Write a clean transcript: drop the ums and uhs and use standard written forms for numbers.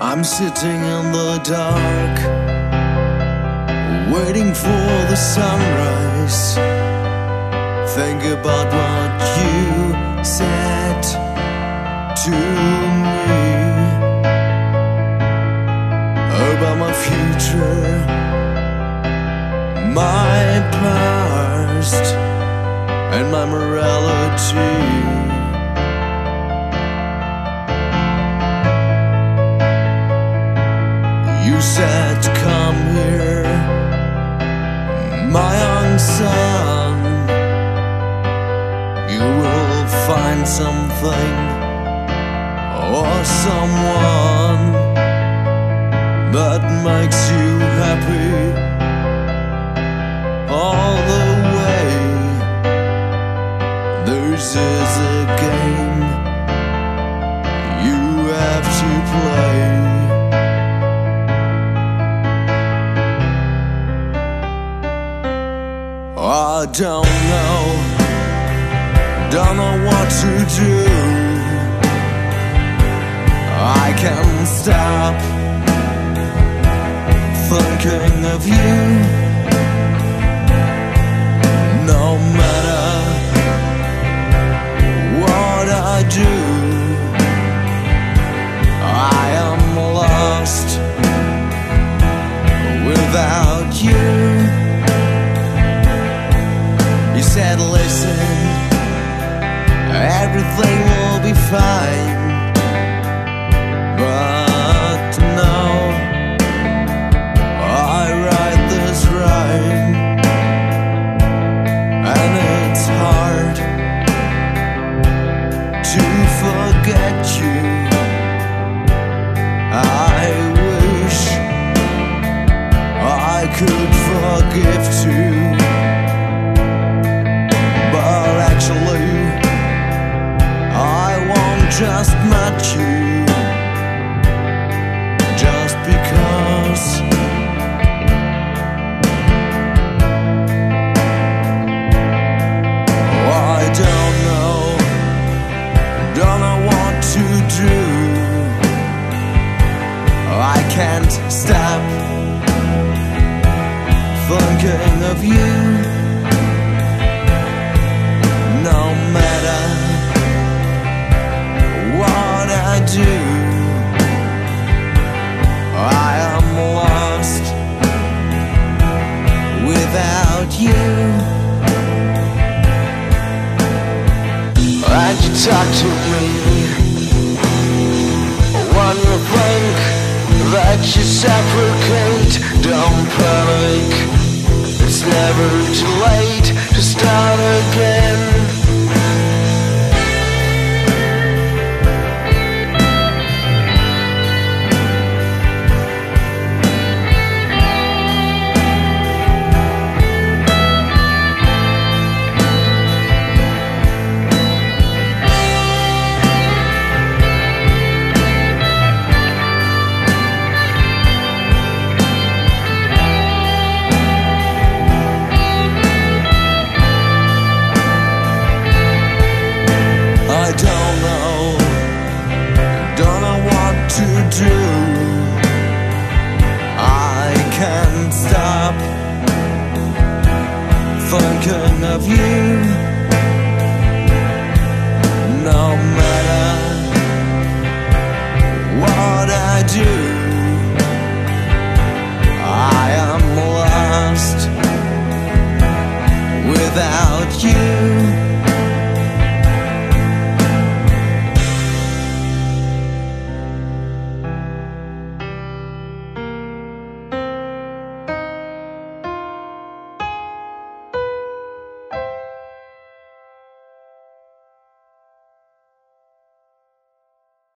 I'm sitting in the dark, waiting for the sunrise. Think about what you said to me, about my future, my past, and my morality. You said, come here, my young son. You will find something or someone that makes you happy all the way. This is a game you have to play. I don't know what to do. I can't stop thinking of you. No matter what I do, I am lost without you. You said, listen, everything will be fine. But no, I write this rhyme, and it's hard to forget you. I wish I could forgive too. But actually, I won't just match you, just because. Oh, I don't know what to do. I can't stop thinking of you. No matter what I do, I am lost without you. And you talk to me when you think that you separate. Don't panic, it's never too late to start again. Don't know what to do. I can't stop thinking of you. No matter what I do, I am lost without you.